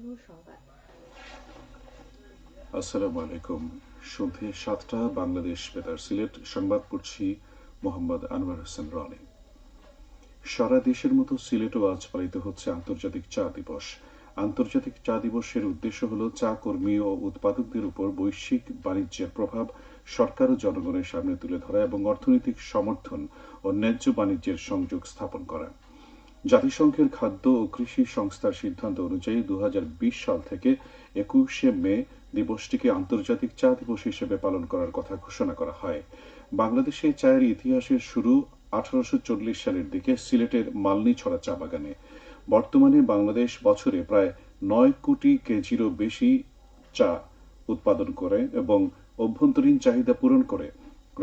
আনমোল সংবাদ। আসসালামু আলাইকুম। সন্ধে ৭টা বাংলাদেশ বেতার সিলেট সংবাদ পড়ছি মোহাম্মদ আনোয়ার হোসেন রনি। সারা দেশের মতো সিলেটও আজ পালিত হচ্ছে আন্তর্জাতিক চা দিবস। আন্তর্জাতিক চা দিবসের উদ্দেশ্য হল চা কর্মী ও উৎপাদকদের উপর বৈশ্বিক বাণিজ্যের প্রভাব সরকার ও জনগণের সামনে তুলে ধরা এবং অর্থনৈতিক সমর্থন ও ন্যায্য বাণিজ্যের সংযোগ স্থাপন করা। জাতিসংঘের খাদ্য ও কৃষি সংস্থার সিদ্ধান্ত অনুযায়ী ২০২০ সাল থেকে ২১শে মে দিবসটিকে আন্তর্জাতিক চা দিবস হিসেবে পালন করার কথা ঘোষণা করা হয়। বাংলাদেশে চায়ের ইতিহাসের শুরু ১৮৪০ সালের দিকে সিলেটের মালনীছড়া চা বাগানে। বর্তমানে বাংলাদেশ বছরে প্রায় ৯ কোটি কেজিরও বেশি চা উৎপাদন করে এবং অভ্যন্তরীণ চাহিদা পূরণ করে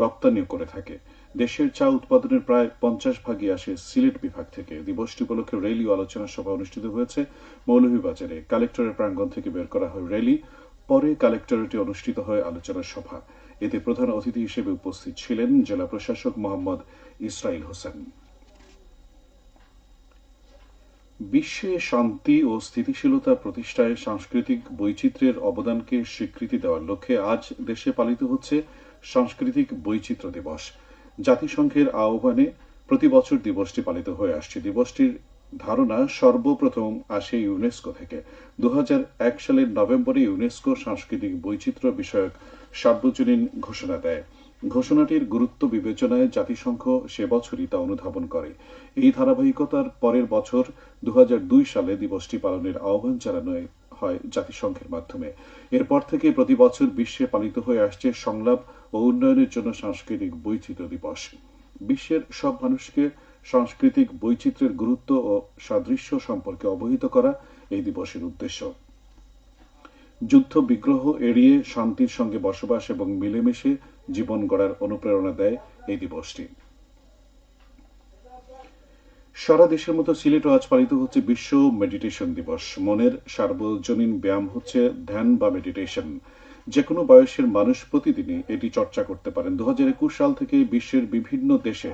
রপ্তানিও করে থাকে। দেশের চা উৎপাদনের প্রায় ৫০% আসে সিলেট বিভাগ থেকে। দিবসটি উপলক্ষে র্যালি ও আলোচনা সভা অনুষ্ঠিত হয়েছে মৌলভীবাজারে। কালেক্টরের প্রাঙ্গণ থেকে বের করা হয় র্যালি, পরে কালেক্টরেটে অনুষ্ঠিত হয় আলোচনা সভা। এতে প্রধান অতিথি হিসেবে উপস্থিত ছিলেন জেলা প্রশাসক মোহাম্মদ ইসরাইল হোসেন। বিশ্বে শান্তি ও স্থিতিশীলতা প্রতিষ্ঠায় সাংস্কৃতিক বৈচিত্র্যের অবদানকে স্বীকৃতি দেওয়ার লক্ষ্যে আজ দেশে পালিত হচ্ছে সাংস্কৃতিক বৈচিত্র্য দিবস। জাতিসংঘের আহ্বানে প্রতি বছর দিবসটি পালিত হয়ে আসছে। দিবসটির ধারণা সর্বপ্রথম আসে ইউনেস্কো থেকে। ২০০১ সালের নভেম্বরে ইউনেস্কো সাংস্কৃতিক বৈচিত্র্য বিষয়ক সার্বজনীন ঘোষণা দেয়। ঘোষণাটির গুরুত্ব বিবেচনায় জাতিসংঘ সে বছরই তা অনুধাবন করে। এই ধারাবাহিকতার পরের বছর ২০০২ সালে দিবসটি পালনের আহ্বান জানানো হয় জাতিসংঘের মাধ্যমে। এরপর থেকে প্রতি বছর বিশ্বে পালিত হয়ে আসছে সংলাপ ও উন্নয়নের জন্য সাংস্কৃতিক বৈচিত্র্য দিবস। বিশ্বের সব মানুষকে সাংস্কৃতিক বৈচিত্র্যের গুরুত্ব ও সাদৃশ্য সম্পর্কে অবহিত করা এই দিবসের উদ্দেশ্য। যুদ্ধ বিগ্রহ এড়িয়ে শান্তির সঙ্গে বসবাস এবং মিলেমিশে জীবন গড়ার অনুপ্রেরণা দেয় এই দিবসটি। সারা দেশের মতো সিলেটও আজ পালিত হচ্ছে বিশ্ব মেডিটেশন দিবস। মনের সার্বজনীন ব্যায়াম হচ্ছে ধ্যান বা মেডিটেশন। যে কোনো বয়সের মানুষ প্রতিদিনই এটি চর্চা করতে পারেন। ২০২১ সাল থেকে বিশ্বের বিভিন্ন দেশে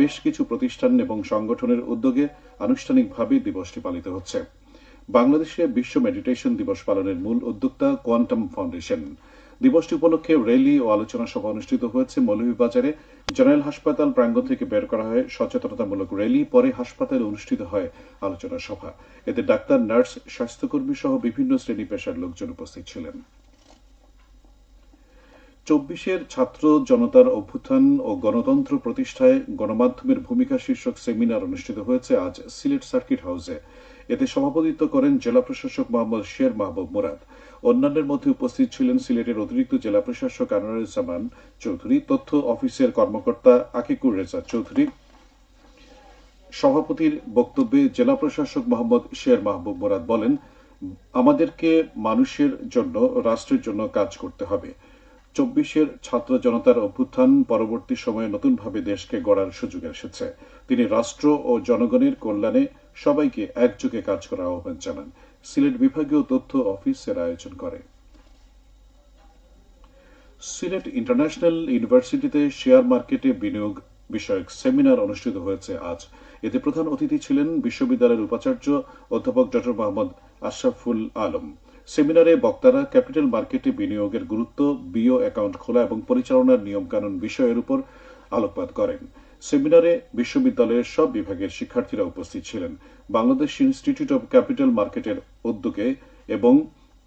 বেশ কিছু প্রতিষ্ঠান এবং সংগঠনের উদ্যোগে আনুষ্ঠানিকভাবে দিবসটি পালিত হচ্ছে। বাংলাদেশে বিশ্ব মেডিটেশন দিবস পালনের মূল উদ্যোক্তা কোয়ান্টাম ফাউন্ডেশন। দিবসটি উপলক্ষে র্যালি ও আলোচনা সভা অনুষ্ঠিত হয়েছে মৌলভীবাজারে। জেনারেল হাসপাতাল প্রাঙ্গণ থেকে বের করা হয় সচেতনতামূলক র্যালি, পরে হাসপাতালে অনুষ্ঠিত হয় আলোচনা সভা। এতে ডাক্তার, নার্স, স্বাস্থ্যকর্মী সহ বিভিন্ন শ্রেণী পেশার লোকজন উপস্থিত ছিলেন। ২৪-এর ছাত্র জনতার অভ্যুত্থান ও গণতন্ত্র প্রতিষ্ঠায় গণমাধ্যমের ভূমিকা শীর্ষক সেমিনার অনুষ্ঠিত হয়েছে আজ সিলেট সার্কিট হাউসে। এতে সভাপতিত্ব করেন জেলা প্রশাসক মোহাম্মদ শের মাহবুব মুরাদ। অন্যান্যের মধ্যে উপস্থিত ছিলেন সিলেটের অতিরিক্ত জেলা প্রশাসক আনোয়ারুজ্জামান চৌধুরী, তথ্য অফিসের কর্মকর্তা আকিকুর রেজা চৌধুরী। সভাপতির বক্তব্যে জেলা প্রশাসক মোহাম্মদ শের মাহবুব মুরাদ বলেন, আমাদেরকে মানুষের জন্য, রাষ্ট্রের জন্য কাজ করতে হবে। ২৪-এর ছাত্র জনতার অভ্যুত্থান পরবর্তী সময়ে নতুনভাবে দেশকে গড়ার সুযোগ এসেছে। তিনি রাষ্ট্র ও জনগণের কল্যাণে সবাইকে একযোগে কাজ করার আহ্বান জানান। সিলেট বিভাগীয় তথ্য অফিসের আয়োজন করে। সিলেট ইন্টারন্যাশনাল ইউনিভার্সিটিতে শেয়ার মার্কেটে বিনিয়োগ বিষয়ক সেমিনার অনুষ্ঠিত হয়েছে আজ। এতে প্রধান অতিথি ছিলেন বিশ্ববিদ্যালয়ের উপাচার্য অধ্যাপক ড মোহাম্মদ আশরাফুল আলম। সেমিনারে বক্তারা ক্যাপিটাল মার্কেটে বিনিয়োগের গুরুত্ব, বিও অ্যাকাউন্ট খোলা এবং পরিচালনার নিয়মকানুন বিষয়ের উপর আলোকপাত করেন। সেমিনারে বিশ্ববিদ্যালয়ের সব বিভাগের শিক্ষার্থীরা উপস্থিত ছিলেন। বাংলাদেশ ইনস্টিটিউট অব ক্যাপিটাল মার্কেটের উদ্যোগে এবং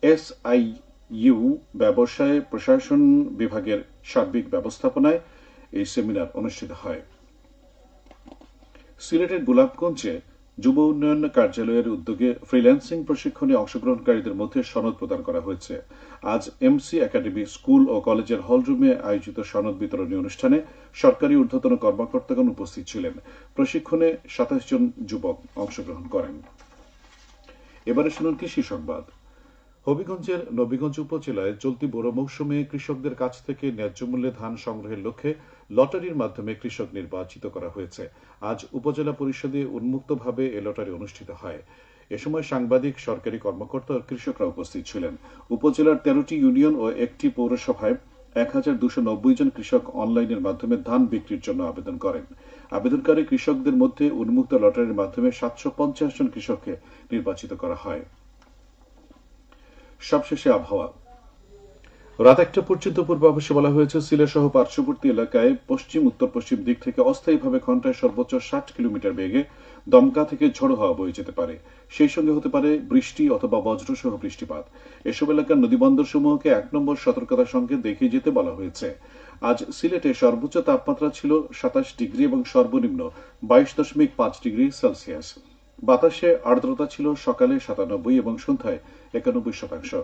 এসআইইউ ব্যবসায় প্রশাসন বিভাগের সার্বিক ব্যবস্থাপনায় এই সেমিনার অনুষ্ঠিত হয়। সিলেটের গোলাপগঞ্জে যুব উন্নয়ন কার্যালয়ের উদ্যোগে ফ্রিল্যান্সিং প্রশিক্ষণে অংশগ্রহণকারীদের মধ্যে সনদ প্রদান করা হয়েছে। আজ এমসি একাডেমি স্কুল ও কলেজের হলরুমে আয়োজিত সনদ বিতরণী অনুষ্ঠানে সরকারি ঊর্ধ্বতন কর্মকর্তাগণ উপস্থিত ছিলেন। প্রশিক্ষণে ২৭ জন যুবক অংশগ্রহণ করেন। এবারে শুনুন কৃষি সংবাদ। হবিগঞ্জের নবীগঞ্জ উপজেলায় চলতি বোরো মৌসুমে কৃষকদের কাছ থেকে ন্যায্য মূল্যে ধান সংগ্রহের লক্ষ্যে লটারির মাধ্যমে কৃষক নির্বাচিত করা হয়েছে। আজ উপজেলা পরিষদে উন্মুক্তভাবে এ লটারি অনুষ্ঠিত হয়। এ সময় সাংবাদিক, সরকারি কর্মকর্তা ও কৃষকরা উপস্থিত ছিলেন। উপজেলার ১৩টি ইউনিয়ন ও একটি পৌরসভায় ১,২৯০ জন কৃষক অনলাইনের মাধ্যমে ধান বিক্রির জন্য আবেদন করেন। আবেদনকারী কৃষকদের মধ্যে উন্মুক্ত লটারির মাধ্যমে ৭৫০ জন কৃষককে নির্বাচিত করা হয়। সবশেষে আবহাওয়া। রাত 1টা পর্যন্ত পূর্বাভাসে বলা হয়েছে সিলেট সহ পার্শ্ববর্তী এলাকায় পশ্চিম উত্তর পশ্চিম দিক থেকে অস্থায়ীভাবে ঘন্টায় সর্বোচ্চ 60 কিলোমিটার বেগে দমকা থেকে ঝোড়ো হাওয়া বয়ে যেতে পারে। সেই সঙ্গে হতে পারে বৃষ্টি অথবা বজ্রসহ বৃষ্টিপাত। এসব এলাকার নদীবন্দর সমূহকে 1 নম্বর সতর্কতার সংকেত দেখিয়ে যেতে বলা হয়েছে। আজ সিলেটে সর্বোচ্চ তাপমাত্রা ছিল 27 ডিগ্রি এবং সর্বনিম্ন 22.5 ডিগ্রি সেলসিয়াস। বাতাসে আর্দ্রতা ছিল সকালে 97 এবং সন্ধ্যায় 91%।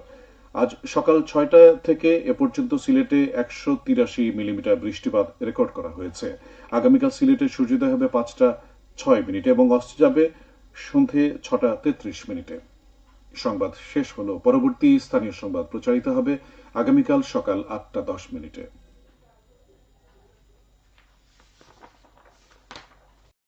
আজ সকাল 6টা থেকে এ পর্যন্ত সিলেটে 183 মিলিমিটার বৃষ্টিপাত রেকর্ড করা হয়েছে। আগামীকাল সিলেটে সূর্যোদয় হবে 5টা 6 মিনিটে এবং অস্ত যাবে সন্ধে 6টা 33 মিনিটে। সংবাদ শেষ হলো। পরবর্তী স্থানীয় সংবাদ প্রচারিত হবে আগামীকাল সকাল 8টা 10 মিনিটে।